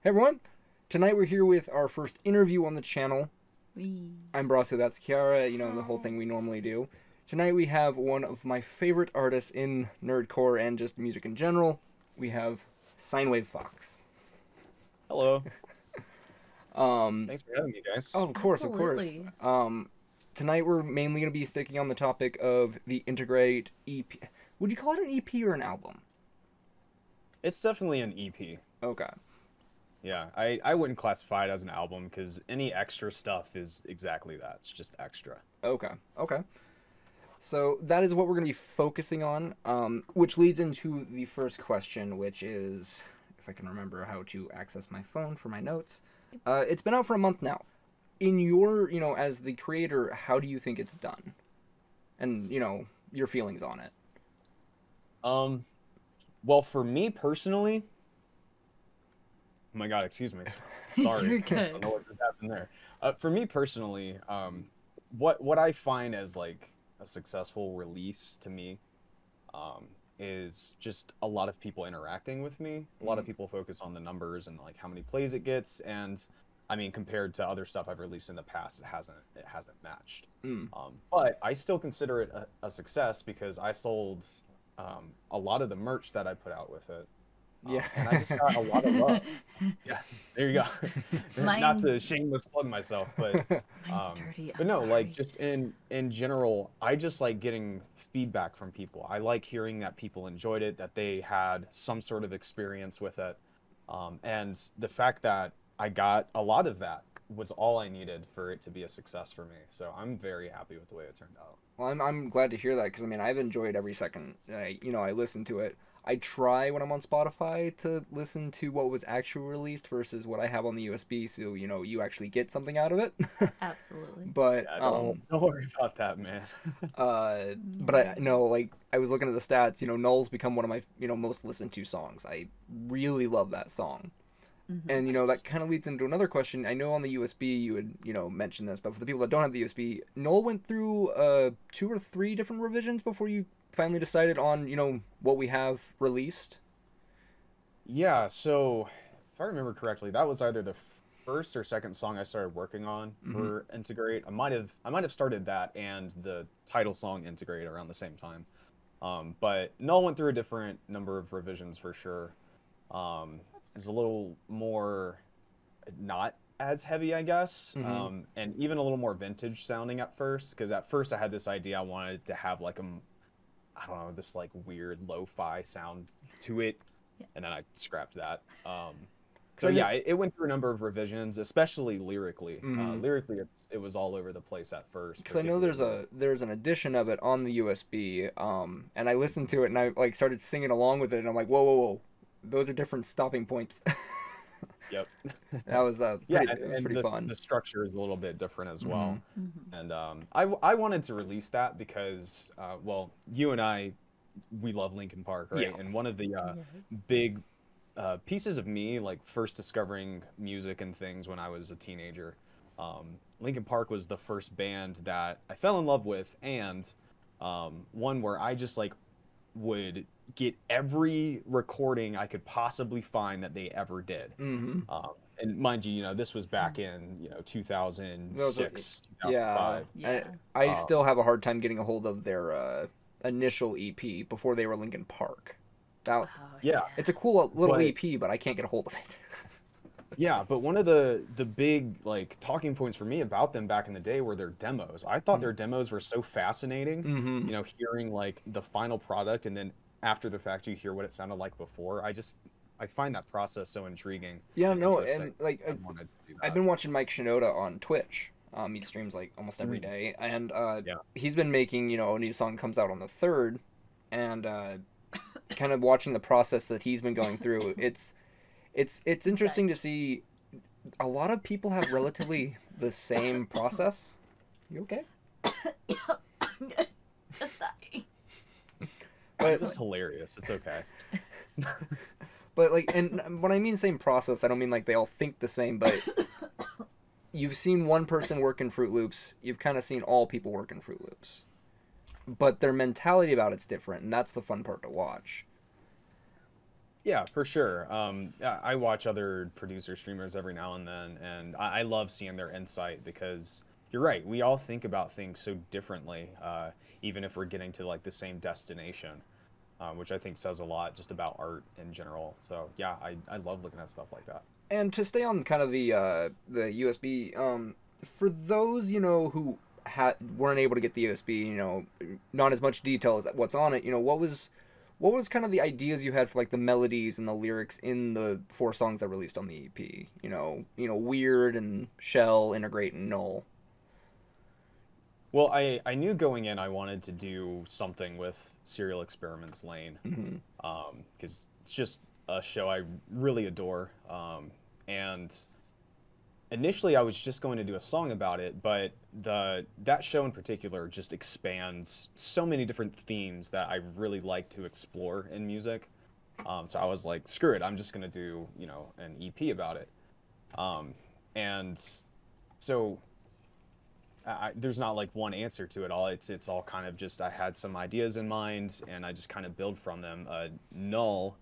Hey everyone! Tonight we're here with our first interview on the channel. Wee. I'm Brasso, that's Kiara, the whole Hi. thing we normally do. Tonight we have one of my favorite artists in nerdcore and just music in general. We have Sinewave Fox. Hello. Um, Thanks for having me, oh, guys. of course, of course. Absolutely. Tonight we're mainly going to be sticking on the topic of the Intergrate EP. Would you call it an EP or an album? It's definitely an EP. Okay. Yeah, I wouldn't classify it as an album because any extra stuff is exactly that. It's just extra. Okay. Okay. So that is what we're going to be focusing on, which leads into the first question, which is, if I can remember how to access my phone for my notes. It's been out for a month now. In your, as the creator, how do you think it's done? And, your feelings on it. Well, for me personally, oh my God, excuse me. Sorry. You're I good. don't know what just happened there. For me personally, what I find as like a successful release to me, is just a lot of people interacting with me. A lot of people focus on the numbers and like how many plays it gets, and I mean compared to other stuff I've released in the past, it hasn't matched. Mm. But I still consider it a success because I sold a lot of the merch that I put out with it. Yeah. And I just got a lot of love. Yeah, there you go. Not to Mine's- shameless plug myself, but Mine's dirty. but I'm no, sorry. like just in general, I just like getting feedback from people. I like hearing that people enjoyed it, that they had some sort of experience with it, and the fact that I got a lot of that was all I needed for it to be a success for me. So I'm very happy with the way it turned out. Well, I'm glad to hear that because I've enjoyed every second. I listen to it. I try when I'm on Spotify to listen to what was actually released versus what I have on the USB, so you actually get something out of it. Absolutely. But Yeah, don't worry about that, man. but I know, like, I was looking at the stats. Null's become one of my most listened to songs. I really love that song. And that kind of leads into another question. I know on the USB you had mentioned this, but for the people that don't have the USB, Null went through 2 or 3 different revisions before you finally decided on what we have released. Yeah, so if I remember correctly, that was either the first or second song I started working on for Integrate. I might have started that and the title song Integrate around the same time. But Null went through a different number of revisions for sure. It's a little more not as heavy, I guess, and even a little more vintage sounding at first. Because at first I had this idea I wanted to have like I don't know, this like weird lo-fi sound to it, Yeah. and then I scrapped that. So So yeah, it went through a number of revisions, especially lyrically. Mhm. Lyrically, it was all over the place at first. Because I know particularly. there's an edition of it on the USB, and I listened to it and I like started singing along with it, and I'm like, whoa, whoa, whoa, those are different stopping points. Yep. That was Yeah, pretty, and, it was and pretty fun. the structure is a little bit different as well. Mhm. And I wanted to release that because, well, you and I, we love Linkin Park, right? Yeah. And one of the Yes. big pieces of me, like first discovering music and things when I was a teenager, Linkin Park was the first band that I fell in love with, and one where I just like would get every recording I could possibly find that they ever did. Mm-hmm. And mind you, this was back in 2006, Yeah, 2005. Yeah. I still have a hard time getting a hold of their initial EP before they were Linkin Park. That, Oh, Yeah. it's a cool little But- EP, but I can't get a hold of it. Yeah, but one of the big like talking points for me about them back in the day were their demos. I thought their demos were so fascinating. Mm-hmm. Hearing like the final product and then after the fact you hear what it sounded like before. I find that process so intriguing. Yeah, and no, interesting. and like I wanted to do I've that. been watching Mike Shinoda on Twitch. He streams like almost every Mm. day, and Yeah. he's been making a new song comes out on the 3rd, and kind of watching the process that he's been going through. It's interesting to see. A lot of people have relatively the same process. You okay? Just dying. But It's hilarious. It's okay. But like, and when I mean same process, I don't mean like they all think the same, but you've seen one person work in Fruit Loops, you've kind of seen all people work in Fruit Loops. But their mentality about it's different, and that's the fun part to watch. Yeah, for sure. I watch other producer streamers every now and then, and I love seeing their insight because you're right. We all think about things so differently, even if we're getting to like the same destination, which I think says a lot just about art in general. So yeah, I love looking at stuff like that. And to stay on kind of the USB, for those who weren't able to get the USB, not as much detail as what's on it, what was kind of the ideas you had for like the melodies and the lyrics in the 4 songs that released on the EP? Weird and Shell, Intergrate, and Null. Well, I knew going in I wanted to do something with Serial Experiments Lane, Mm-hmm. because it's just a show I really adore. And initially I was just going to do a song about it, but that show in particular just expands so many different themes that I really like to explore in music. So I was like, screw it, I'm just gonna do an EP about it. And so there's not like one answer to it all. It's all kind of just I had some ideas in mind and I just kind of build from them. Null,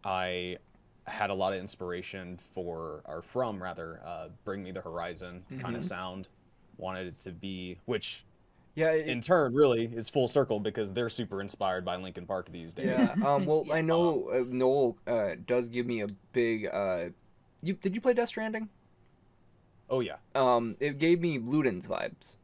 I had a lot of inspiration from rather Bring Me the Horizon kind of sound. Wanted it to be, which Yeah. in turn really is full circle because they're super inspired by Linkin Park these days. Yeah. Well, Yeah. I know Noel does give me a big. Did you play Death Stranding? Oh yeah. It gave me Luden's vibes.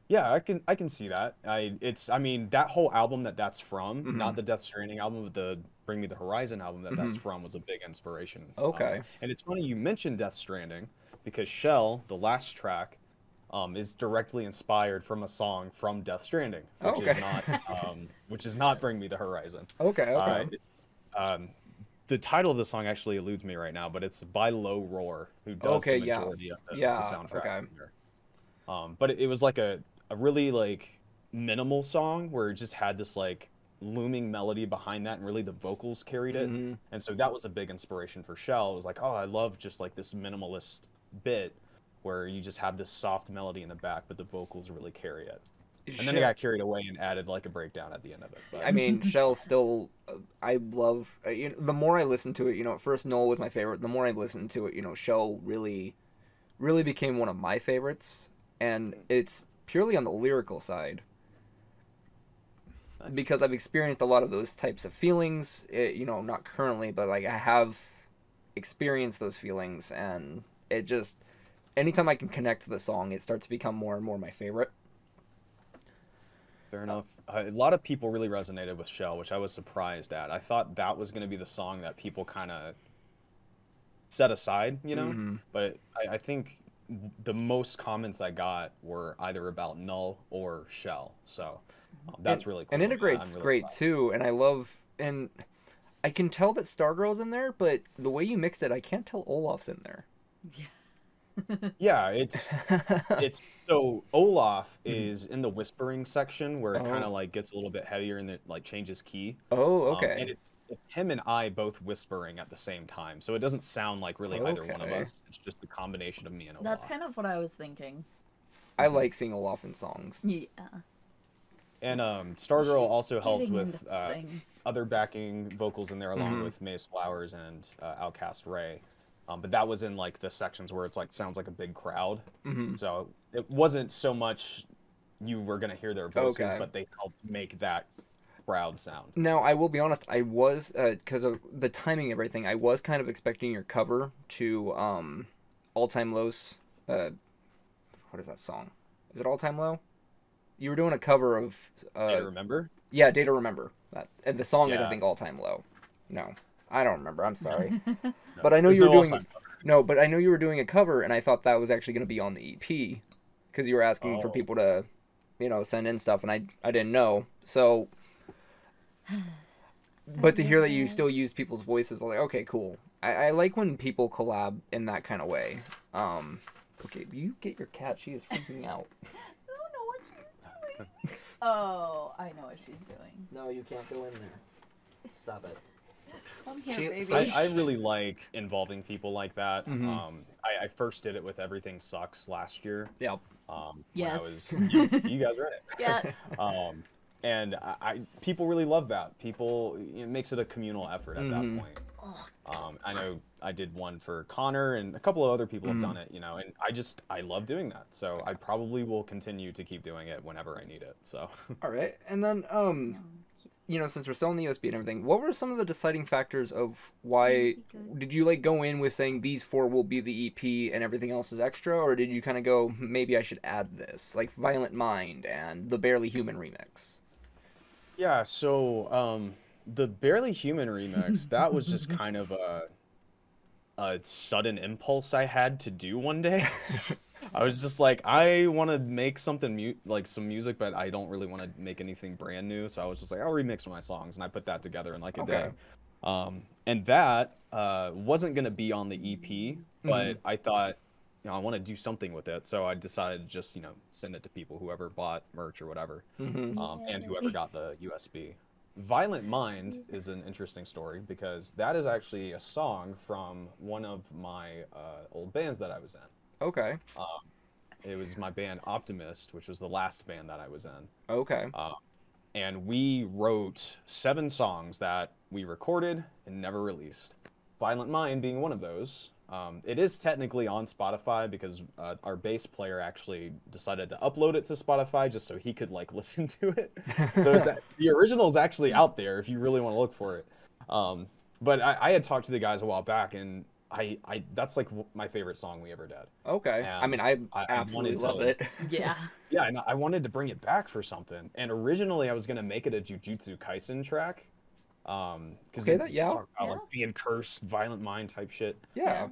Yeah, I can see that. I mean that whole album that's from, Mhm. not the Death Stranding album, but the Bring Me the Horizon album that's from was a big inspiration. Okay. And it's funny you mentioned Death Stranding because Shell, the last track, is directly inspired from a song from Death Stranding, which Okay. is not Bring Me the Horizon. Okay. It's the title of the song actually eludes me right now, but it's by Low Roar, who does Okay, the yeah. majority of the Yeah, soundtrack okay. here. But it was like a really like minimal song where it just had this like looming melody behind that, and really the vocals carried it. Mhm. And so that was a big inspiration for Shell. It was like, oh, I love just like this minimalist bit where you just have this soft melody in the back, but the vocals really carry it. And then I got carried away and added like a breakdown at the end of it. But I mean, Shell still. I love. The more I listen to it, at first Noel was my favorite. The more I listened to it, Shell really, really became one of my favorites, and it's purely on the lyrical side nice. because I've experienced a lot of those types of feelings. Not currently, but like I have experienced those feelings, and it just anytime I can connect to the song, it starts to become more and more my favorite. Fair enough. A lot of people really resonated with Shell, which I was surprised at. I thought that was going to be the song that people kind of set aside, Mhm. But I think the most comments I got were either about Null or Shell. So that's really cool. And Integrate's I'm really great glad. too, and and I can tell that Stargirl's in there, but the way you mixed it, I can't tell Olaf's in there. Yeah. Yeah, it's so Olaf is in the whispering section where it kind Oh. of like gets a little bit heavier and it like changes key. Oh, okay. And it's him and I both whispering at the same time, so it doesn't sound like really either one of Okay. us. It's just a combination of me and Olaf. That's kind of what I was thinking. I like seeing Olaf in songs. Yeah. And Stargirl also helped Getting with into things. other backing vocals in there along Mhm. with Mace Flowers and Outcast Ray. But that was in like the sections where it's like sounds like a big crowd. Mhm. So it wasn't so much you were gonna hear their voices, Okay. but they helped make that crowd sound. Now, I will be honest, I was, because of the timing and everything, I was kind of expecting your cover to All Time Low's, what is that song? Is it All Time Low? You were doing a cover of, I remember. yeah, Day to Remember. And the song is, I Yeah. think, All Time Low. No, I don't remember, I'm sorry. But I know There's you were no doing, all-time cover. no, but I know you were doing a cover, and I thought that was actually going to be on the EP, because you were asking for Oh. people to, send in stuff, and I didn't know, so... But to hear that you still use people's voices, I'm like, okay, cool. I like when people collab in that kind of way. Okay, you get your cat. She is freaking out. I don't know what she's doing. Oh, I know what she's doing. No, you can't go in there. Stop it. Come here, She- baby. so I really like involving people like that. Mhm. I first did it with Everything Sucks last year. Yep. When I Yes. was you guys read it. Yeah. and people really love that. People, it makes it a communal effort at that point. I know I did one for Connor, and a couple of other people have done it, you know, and I love doing that. So I probably will continue to keep doing it whenever I need it. So. All right, and then you know, since we're still in the USB and everything, what were some of the deciding factors of why did you like go in with saying these 4 will be the EP and everything else is extra, or did you kind of go maybe I should add this, like Violent Mind and the Barely Human remix? Yeah, so the Barely Human remix, that was just kind of a sudden impulse I had to do one day. I was just like, I want to make something like some music, but I don't really want to make anything brand new. So I was just like, I'll remix my songs, and I put that together in like a day. And that wasn't gonna be on the EP, but I thought, you know, I want to do something with it, so I decided to just, you know, send it to people, whoever bought merch or whatever, and whoever got the USB. Violent Mind is an interesting story because that is actually a song from one of my old bands that I was in. Okay. It was my band Optimist, which was the last band that I was in. Okay. And we wrote 7 songs that we recorded and never released. Violent Mind being one of those. It is technically on Spotify because our bass player actually decided to upload it to Spotify just so he could like listen to it. So the original is actually out there if you really want to look for it. But I had talked to the guys a while back, and I that's like my favorite song we ever did. Okay. And I mean, I absolutely love it. Yeah. Yeah, and I wanted to bring it back for something. And originally I was gonna make it a Jujutsu Kaisen track. Because Okay, like being cursed, Violent Mind type shit. Yeah.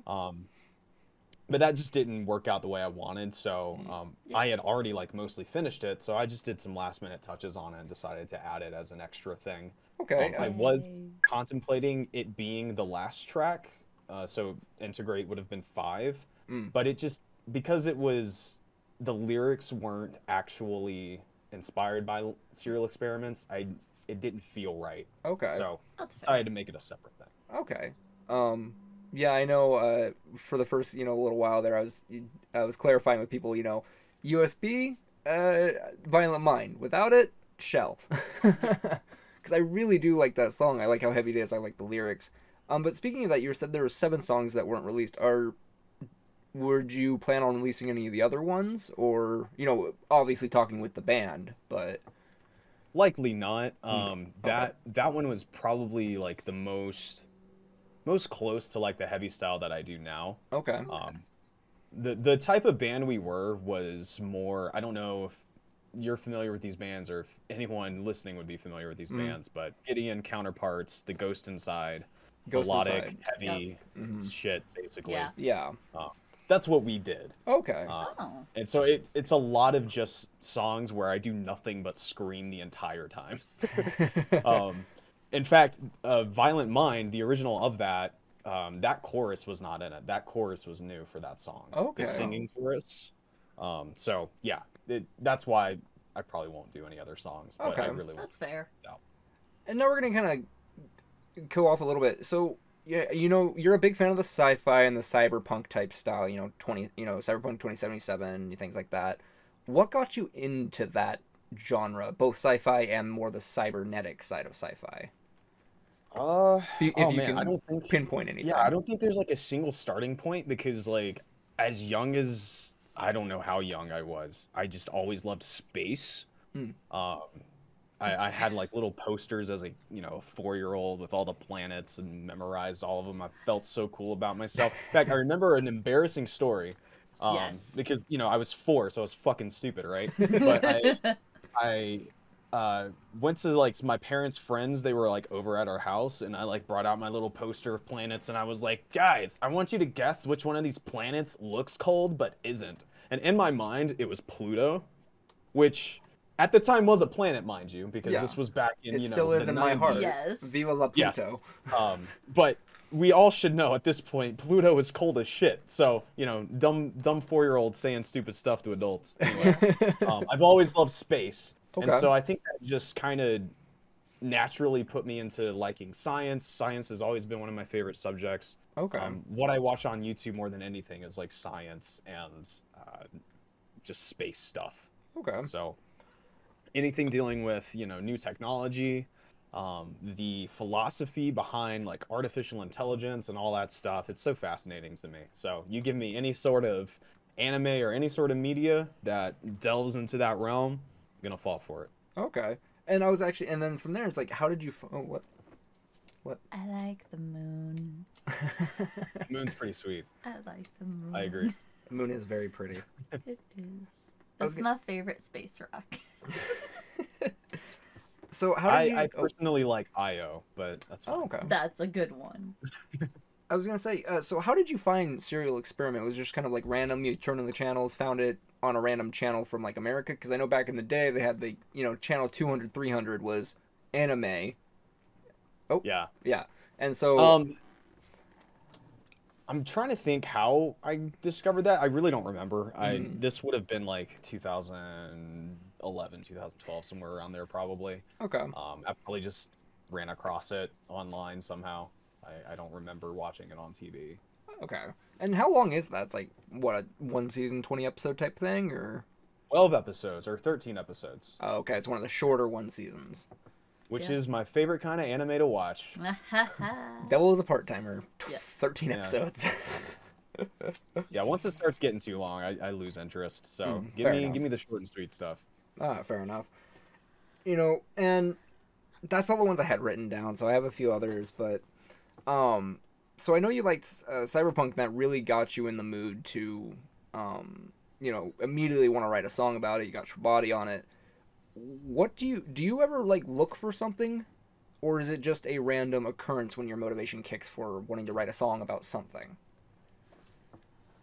But that just didn't work out the way I wanted. So I had already like mostly finished it, so I just did some last minute touches on it and decided to add it as an extra thing. Okay. I was contemplating it being the last track, so Intergrate would have been 5, but it just, because it was, the lyrics weren't actually inspired by Serial Experiments, it didn't feel right. Okay. So I decided to make it a separate thing. Okay. Yeah, I know. For the first, you know, little while there, I was clarifying with people, you know, USB, Violent Mind. Without it, Shell. Because I really do like that song. I like how heavy it is. I like the lyrics. But speaking of that, you said there were 7 songs that weren't released. Would you plan on releasing any of the other ones, or, you know, obviously talking with the band, but likely not. That one was probably like the most close to like the heavy style that I do now. Okay. The type of band we were was more, I don't know if you're familiar with these bands or if anyone listening would be familiar with these bands, but Gideon Counterparts, The Ghost Inside, melodic, heavy shit, basically. Yeah. That's what we did. Okay. And so it's a lot of just songs where I do nothing but scream the entire time. In fact, Violent Mind, the original of that, that chorus was not in it. That chorus was new for that song. Okay. The singing chorus. So yeah, that's why I probably won't do any other songs. But I really That's fair. No. And now we're gonna kind of go off a little bit. So yeah, you know, you're a big fan of the sci-fi and the cyberpunk type style. You know, Cyberpunk 2077, things like that. What got you into that genre, both sci-fi and more the cybernetic side of sci-fi? If you can I don't think pinpoint anything. Yeah, I don't think there's like a single starting point because like as young as, I don't know how young I was, I just always loved space. I had like little posters as a 4-year-old with all the planets and memorized all of them. I felt so cool about myself. In fact, I remember an embarrassing story. Because I was 4, so I was fucking stupid, right? But I went to like my parents' friends. They were like over at our house, and I like brought out my little poster of planets, and I was like, guys, I want you to guess which one of these planets looks cold but isn't. And in my mind, it was Pluto, which at the time was a planet, mind you, because this was back in it still is in my heart. Yes. Viva la Pluto. Yes. But we all should know at this point, Pluto is cold as shit. So, dumb 4-year-old saying stupid stuff to adults. Anyway, I've always loved space. Okay. And so I think that just kind of naturally put me into liking science. Science has always been one of my favorite subjects. Okay. What I watch on YouTube more than anything is like science and just space stuff. Okay. So, anything dealing with, you know, new technology, the philosophy behind like artificial intelligence and all that stuff. It's so fascinating to me. So you give me any sort of anime or any sort of media that delves into that realm, I'm gonna fall for it. Okay. And I was actually, and then from there, it's like, how did you? Oh, what? I like the moon. The moon's pretty sweet. I like the moon. I agree. The moon is very pretty. It is. It's my favorite space rock. So how did you? I personally like Io, but that's fine. Oh, okay. That's a good one. I was gonna say, so how did you find Serial Experiment? Was it just kind of like random? You turned on the channels, found it on a random channel from like America? Because I know back in the day they had the, you know, channel 200, 300 was anime. Oh Yeah. yeah, and so I'm trying to think how I discovered that. I really don't remember. This would have been like 2011, 2012, somewhere around there probably. okay. I probably just ran across it online somehow. I don't remember watching it on TV. Okay. And how long is that? It's like, what, a one season, 20 episode type thing, or? 12 episodes or 13 episodes. Oh, okay, it's one of the shorter one seasons. Which Yeah. is my favorite kind of anime to watch. Devil is a part-timer. Yeah. 13 Yeah. episodes. Yeah, once it starts getting too long, I lose interest. So fair give enough. me the short and sweet stuff. Fair enough. You know, and that's all the ones I had written down, so I have a few others, but, so I know you liked Cyberpunk, and that really got you in the mood to, you know, immediately want to write a song about it. You got your body on it. What do you ever like look for something, or is it just a random occurrence when your motivation kicks for wanting to write a song about something?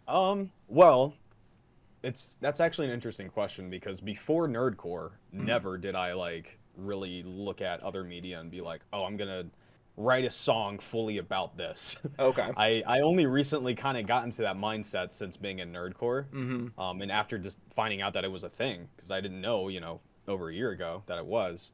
Well, that's actually an interesting question because before Nerdcore, never did I like really look at other media and be like, oh, I'm gonna write a song fully about this. Okay. I only recently kind of got into that mindset since being in Nerdcore. And after just finding out that it was a thing, because I didn't know, you know, over a year ago that it was.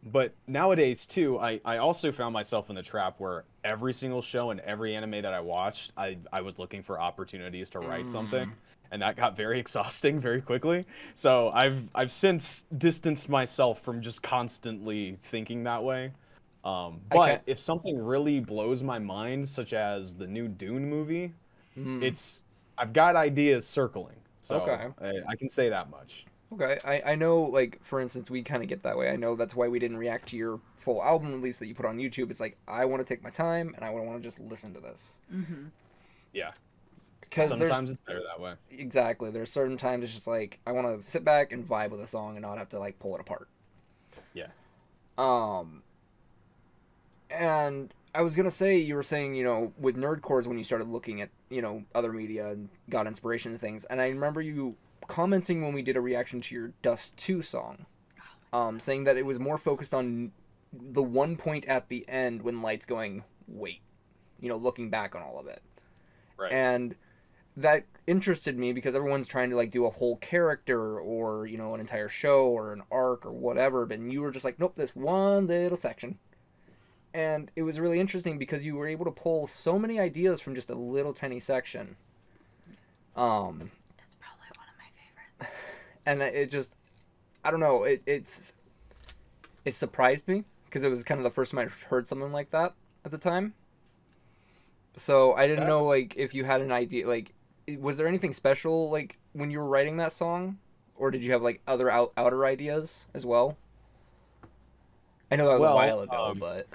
But nowadays too, I also found myself in the trap where every single show and every anime that I watched, I was looking for opportunities to write something. And that got very exhausting very quickly. So I've since distanced myself from just constantly thinking that way. But if something really blows my mind, such as the new Dune movie, I've got ideas circling. So I can say that much. Okay, I know, like, for instance, we kind of get that way. I know that's why we didn't react to your full album release that you put on YouTube. It's like, I want to take my time, and I want to just listen to this. Yeah. Because sometimes it's better that way. Exactly. There's certain times it's just like, I want to sit back and vibe with a song and not have to, like, pull it apart. Yeah. And I was going to say, you were saying, you know, with Nerdcore when you started looking at, you know, other media and got inspiration and things. And I remember you commenting when we did a reaction to your Dust 2 song, saying that it was more focused on the one point at the end when Light's going, wait, you know, looking back on all of it. Right. And that interested me because everyone's trying to like do a whole character or, you know, an entire show or an arc or whatever, but you were just like, nope, this one little section. And it was really interesting because you were able to pull so many ideas from just a little tiny section. It's probably one of my favorites. And it just, I don't know, it surprised me because it was kind of the first time I heard something like that at the time. So I didn't know, like, if you had an idea, like, was there anything special, like, when you were writing that song? Or did you have, like, other outer ideas as well? I know that was a while ago, but...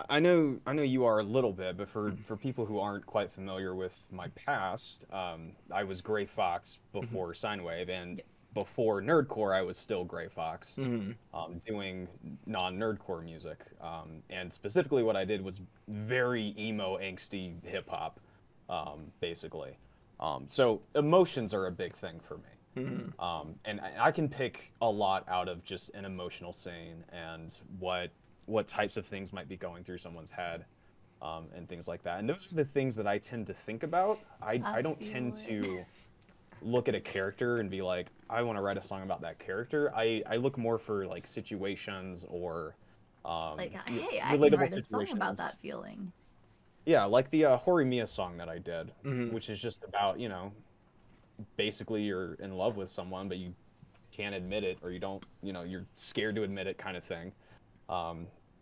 I know you are a little bit, but for people who aren't quite familiar with my past, I was Gray Fox before Sinewave, and before Nerdcore, I was still Gray Fox, doing non-Nerdcore music. And specifically what I did was very emo, angsty hip-hop, basically. So emotions are a big thing for me. And I can pick a lot out of just an emotional scene and what types of things might be going through someone's head, and things like that. And those are the things that I tend to think about. I don't tend to look at a character and be like, I want to write a song about that character. I look more for like situations or like, hey, I relatable can write a situations. song about that feeling. Yeah, like the Horimiya song that I did, which is just about, you know, basically you're in love with someone, but you can't admit it, or you don't, you're scared to admit it, kind of thing.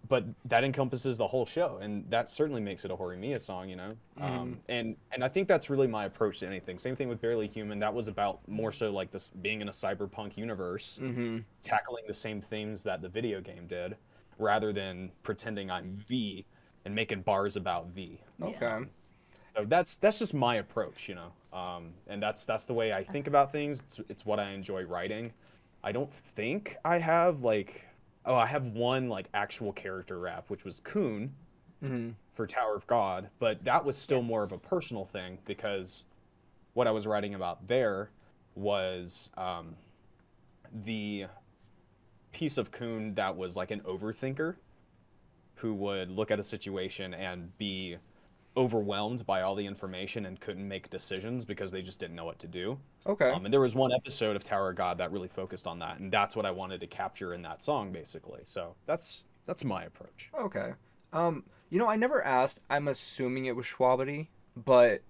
But that encompasses the whole show, and that certainly makes it a Horimiya song, and I think that's really my approach to anything. Same thing with Barely Human. That was about more so like this being in a cyberpunk universe, tackling the same themes that the video game did, rather than pretending I'm V and making bars about V. Okay. So that's just my approach, and that's the way I think about things. It's what I enjoy writing. I don't think I have I have one actual character rap, which was Kun for Tower of God, but that was still more of a personal thing, because what I was writing about there was the piece of Kun that was like an overthinker who would look at a situation and be overwhelmed by all the information and couldn't make decisions because they just didn't know what to do. Okay. And there was one episode of Tower of God that really focused on that, and that's what I wanted to capture in that song, basically. So that's my approach. Okay. I never asked. I'm assuming it was Schwabity, but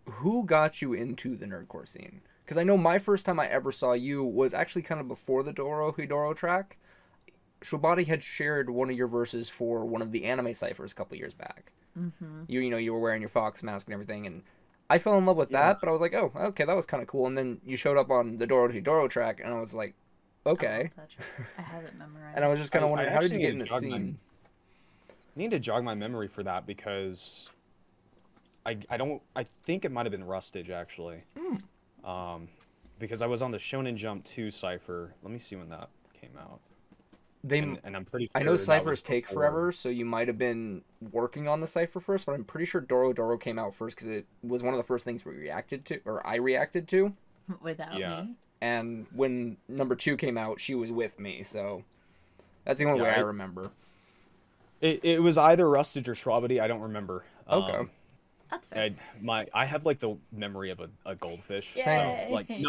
who got you into the nerdcore scene? Because I know my first time I ever saw you was actually kind of before the Doro Hidoro track. Schwabity had shared one of your verses for one of the anime ciphers a couple years back. Mm-hmm. You were wearing your fox mask and everything, and I fell in love with that, but I was like, oh, okay, that was kind of cool. And then you showed up on the Doro Hidoro track, and I was like, okay. I have it memorized. And I was just kind of wondering, how did you get in the scene? I need to jog my memory for that, because I think it might have been Rustage, actually. Because I was on the Shonen Jump 2 cipher. Let me see when that came out. And I'm pretty sure I know ciphers take forever, so you might have been working on the cipher first, but I'm pretty sure Doro Doro came out first because it was one of the first things we reacted to, or I reacted to. Without me. And when number 2 came out, she was with me, so that's the only way I remember. It was either Rustage or Schwabity. I don't remember. Okay. That's fair. I have the memory of a goldfish. Yay. So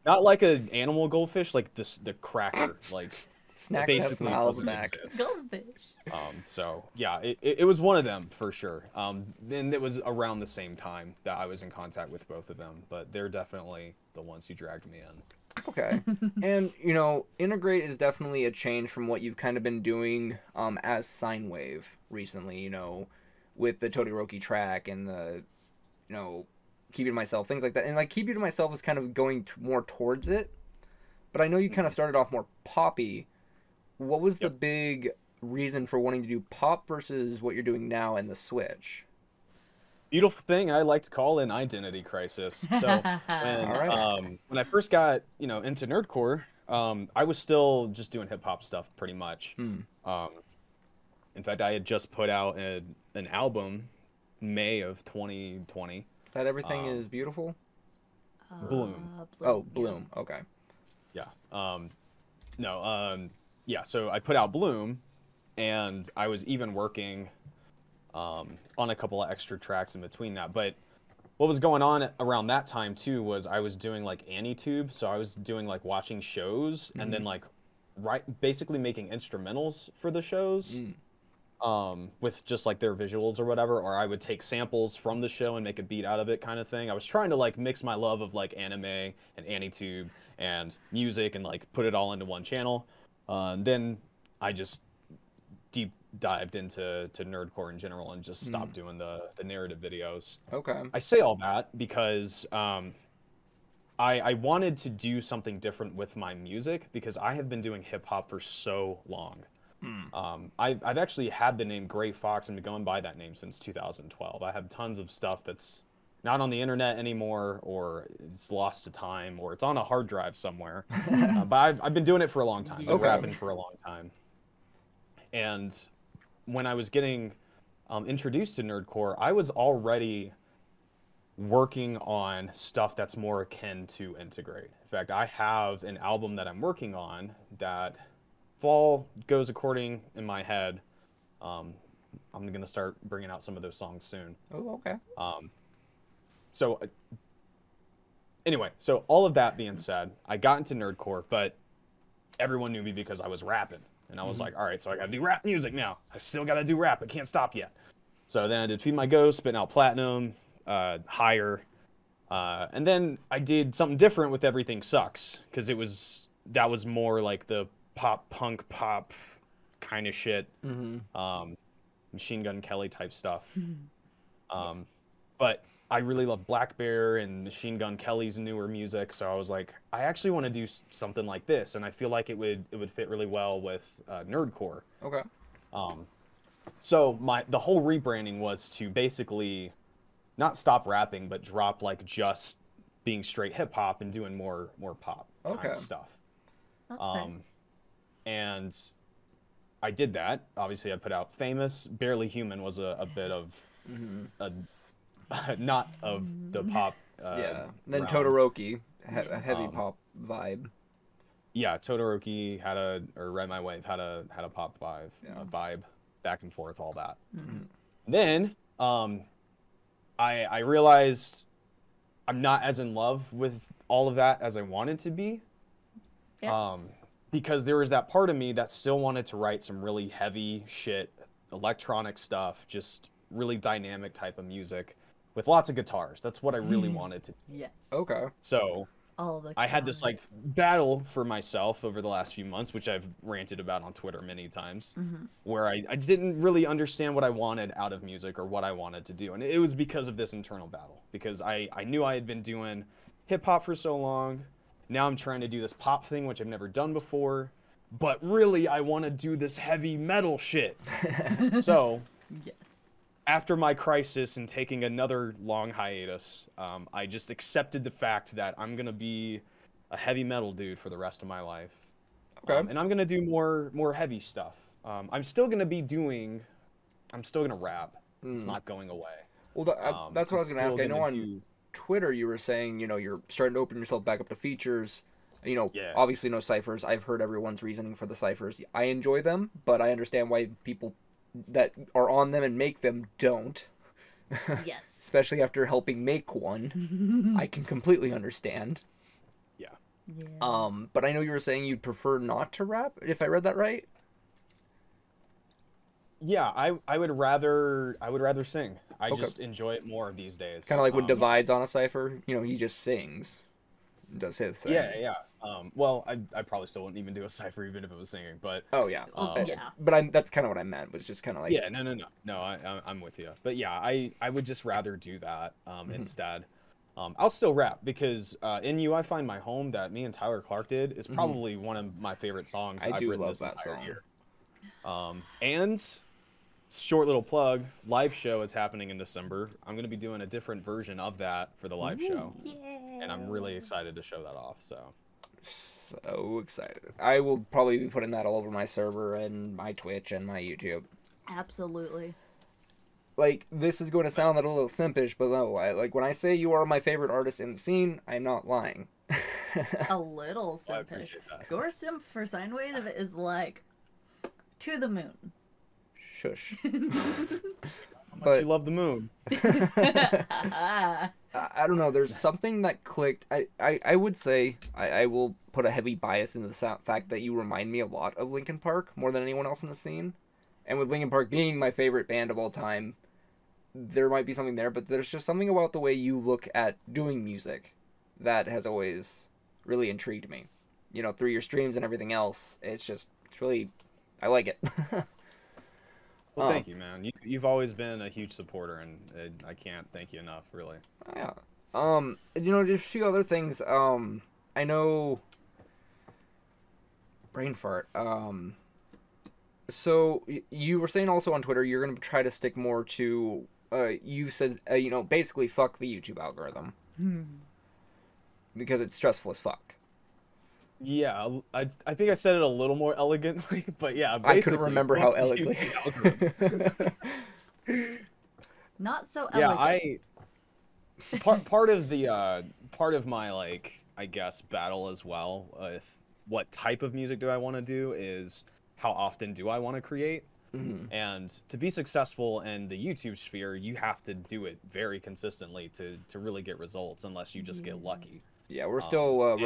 not like an animal goldfish, like the cracker, Snack basically smiles back. Goldfish. So yeah, it was one of them for sure. And it was around the same time that I was in contact with both of them, but they're definitely the ones who dragged me in. Okay. And Intergrate is definitely a change from what you've kind of been doing as Sinewave recently, with the Todoroki track and the Keep You to Myself, things like that. And Keep You to Myself is kind of going more towards it, but I know you kind of started off more poppy. What was the big reason for wanting to do pop versus what you're doing now and the switch? Beautiful thing I like to call an identity crisis. So when I first got into nerdcore, I was still just doing hip hop stuff pretty much. In fact, I had just put out an album May of 2020. Is that Everything Is Beautiful? Bloom. Bloom. Okay. Yeah. Yeah, so I put out Bloom, and I was even working on a couple of extra tracks in between that. But what was going on around that time too was I was doing AnyTube, so I was doing watching shows and then basically making instrumentals for the shows, with just their visuals or whatever, or I would take samples from the show and make a beat out of it, kind of thing. I was trying to mix my love of anime and AnyTube and music and put it all into one channel. Then I just deep dived into nerdcore in general and just stopped doing the narrative videos. Okay. I say all that because I wanted to do something different with my music, because I have been doing hip hop for so long. I've actually had the name Gray Fox and been going by that name since 2012. I have tons of stuff that's not on the internet anymore, or it's lost to time, or it's on a hard drive somewhere. But I've been doing it for a long time. I've been rapping for a long time. And when I was getting introduced to nerdcore, I was already working on stuff that's more akin to Intergrate. In fact, I have an album that I'm working on that, if all goes according in my head, I'm going to start bringing out some of those songs soon. Oh, okay. So anyway, so all of that being said, I got into nerdcore, but everyone knew me because I was rapping. And I was like, all right, so I got to do rap music now. I still got to do rap. I can't stop yet. So then I did Feed My Ghost, Spitting Out Platinum, Higher. And then I did something different with Everything Sucks, because that was more like the pop punk pop kind of shit, Machine Gun Kelly type stuff. But I really love Black Bear and Machine Gun Kelly's newer music, so I was like, I actually want to do something like this, and I feel like it would fit really well with Nerdcore. Okay. So the whole rebranding was to basically not stop rapping, but drop like just being straight hip hop and doing more pop kind of stuff. That's fair. And I did that. Obviously, I put out Famous. Barely Human was a bit of not of the pop. Yeah. Then realm. Todoroki, a heavy pop vibe. Yeah, Todoroki or Ride My Wave had a pop vibe, back and forth, all that. Then I realized I'm not as in love with all of that as I wanted to be. Yeah. Because there was that part of me that still wanted to write some really heavy shit, electronic stuff, just really dynamic type of music with lots of guitars. That's what I really wanted to do. Yes. Okay. So All the I had this like battle for myself over the last few months, which I've ranted about on Twitter many times, where I didn't really understand what I wanted out of music or what I wanted to do. And it was because of this internal battle, because I knew I had been doing hip hop for so long. Now I'm trying to do this pop thing, which I've never done before, but really I want to do this heavy metal shit. So Yes. after my crisis and taking another long hiatus, I just accepted the fact that I'm going to be a heavy metal dude for the rest of my life. Okay. And I'm going to do more heavy stuff. I'm still going to rap. It's not going away. Well, that's what I was going to ask. I know on Twitter you were saying, you're starting to open yourself back up to features. Obviously no ciphers. I've heard everyone's reasoning for the ciphers. I enjoy them, but I understand why people that are on them and make them don't. Yes. Especially after helping make one. I can completely understand. Yeah. But I know you were saying you'd prefer not to rap, if I read that right. Yeah, I would rather sing. I just enjoy it more these days. Kind of like when Divide's on a cipher, he just sings. Does his thing. Yeah. Well, I probably still wouldn't even do a cipher even if it was singing, but oh yeah. Yeah. But that's kind of what I meant, was just kind of like, yeah, no, I'm with you. But yeah, I would just rather do that instead. I'll still rap because In You I Find My Home, that me and Tyler Clark did, is probably one of my favorite songs I've written this entire year. And short little plug, live show is happening in December. I'm going to be doing a different version of that for the live show. Yeah. And I'm really excited to show that off, so excited. I will probably be putting that all over my server and my Twitch and my YouTube. Absolutely. Like, this is going to sound a little simpish, but no, like when I say you are my favorite artist in the scene, I'm not lying. A little I simpish. appreciate that. Your simp for Sinewave is like to the moon. Shush. But you love the moon. I don't know. There's something that clicked. I would say I will put a heavy bias into the fact that you remind me a lot of Linkin Park more than anyone else in the scene. And with Linkin Park being my favorite band of all time, there might be something there. But there's just something about the way you look at doing music that has always really intrigued me. Through your streams and everything else, it's really, I like it. Well, thank you, man. You've always been a huge supporter, and I can't thank you enough, really. Yeah. Just a few other things. I know. Brain fart. So you were saying also on Twitter you're gonna try to stick more to. You said basically fuck the YouTube algorithm. Because it's stressful as fuck. Yeah, I think I said it a little more elegantly, but yeah, basically, I couldn't remember how elegantly. Not so elegant. Yeah, part of my, like, I guess, battle as well with what type of music do I want to do is how often do I want to create. And to be successful in the YouTube sphere, you have to do it very consistently to really get results, unless you just get lucky. Yeah, we're still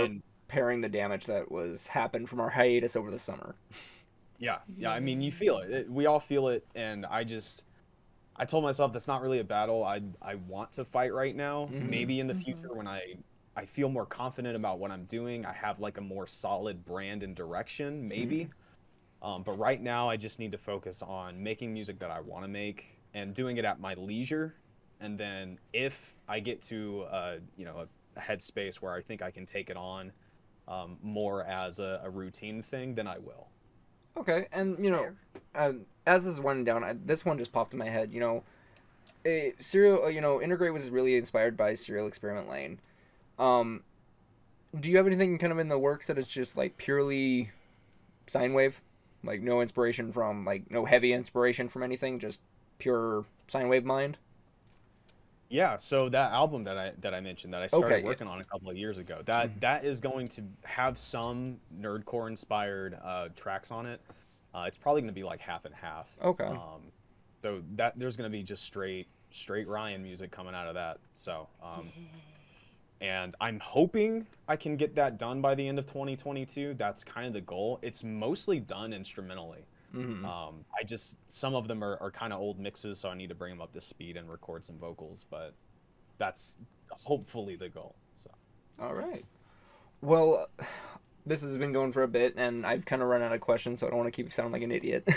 repairing the damage that happened from our hiatus over the summer. Yeah, I mean, you feel it. We all feel it, and I told myself that's not really a battle I want to fight right now. Mhm. Maybe in the future when I feel more confident about what I'm doing, I have like a more solid brand and direction, maybe. But right now I just need to focus on making music that I want to make and doing it at my leisure. And then if I get to you know, a headspace where I think I can take it on more as a routine thing, then I will. Okay, and you know, as this is winding down, this one just popped in my head. You know, Serial, you know, Intergrate was really inspired by Serial Experiment Lane. Do you have anything kind of in the works that is just like purely Sinewave, like no inspiration from, like no heavy inspiration from anything, just pure Sinewave mind? Yeah, so that album that I mentioned that I started working on a couple of years ago, that is going to have some nerdcore inspired tracks on it. It's probably going to be like half and half. Okay. So that there's going to be just straight Ryan music coming out of that. So and I'm hoping I can get that done by the end of 2022. That's kind of the goal. It's mostly done instrumentally. I just, some of them are kind of old mixes, so I need to bring them up to speed and record some vocals, but that's hopefully the goal. So. All right. Well, this has been going for a bit, and I've kind of run out of questions, so I don't want to keep sounding like an idiot.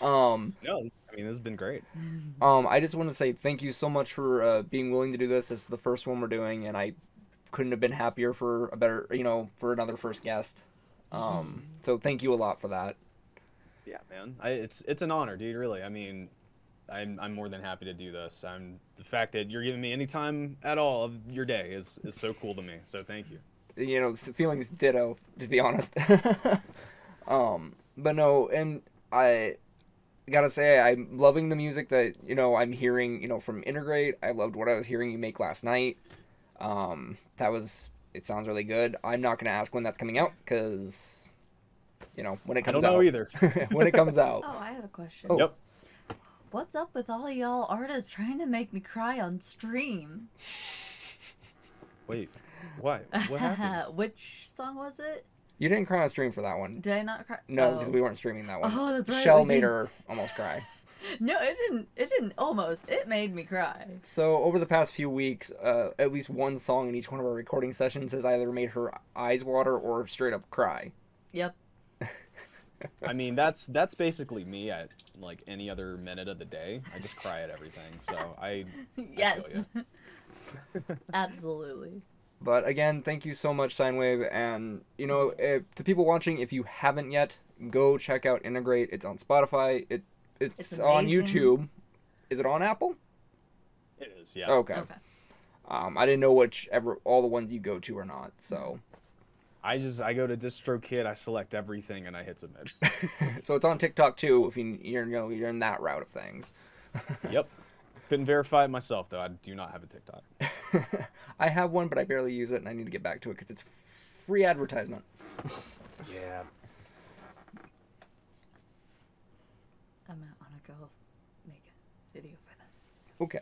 No, this has been great. I just want to say thank you so much for being willing to do this. This is the first one we're doing, and I couldn't have been happier for a better, you know, for another first guest. So thank you a lot for that. Yeah, man. It's an honor, dude. Really. I mean, I'm more than happy to do this. The fact that you're giving me any time at all of your day is so cool to me. So thank you. You know, feelings ditto, to be honest. But no, and I gotta say, I'm loving the music that, you know, I'm hearing, you know, from Intergrate. I loved what I was hearing you make last night. It sounds really good. I'm not gonna ask when that's coming out, because, you know, when it comes out. I don't know either. When it comes out. Oh, I have a question. Oh. Yep. What's up with all y'all artists trying to make me cry on stream? Wait, what? What happened? Which song was it? You didn't cry on stream for that one. Did I not cry? No, because we weren't streaming that one. Oh, that's right. Shell made her almost cry. No, it didn't. It didn't almost. It made me cry. So over the past few weeks, at least one song in each one of our recording sessions has either made her eyes water or straight up cry. Yep. I mean, that's basically me at like any other minute of the day. I just cry at everything. So Yes. I feel ya. Absolutely. But again, thank you so much, Sinewave. And, you know, to people watching, if you haven't yet, go check out Intergrate. It's on Spotify. It's on YouTube. Is it on Apple? It is, yeah. Okay. I didn't know all the ones you go to or not, so. I go to DistroKid, I select everything, and I hit submit. So it's on TikTok too, if you're in that route of things. Yep. Couldn't verify it myself, though. I do not have a TikTok. I have one, but I barely use it, and I need to get back to it because it's free advertisement. Yeah. I'm gonna go make a video for that. Okay.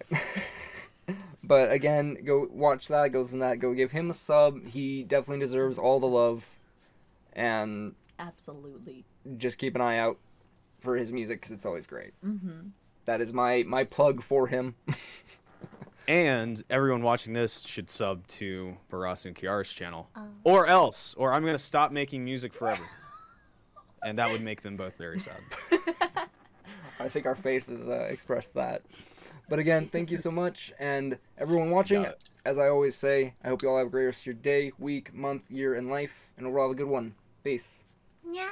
But again, go watch that, go give him a sub. He definitely deserves all the love. And Absolutely. just keep an eye out for his music because it's always great. Mm-hmm. That is my plug for him. And everyone watching this should sub to Barasu and Kiara's channel. Or I'm going to stop making music forever. And that would make them both very sad. I think our faces expressed that. But again, thank you so much. And everyone watching, as I always say, I hope you all have a great rest of your day, week, month, year, and life. And overall have a good one. Peace. Yeah.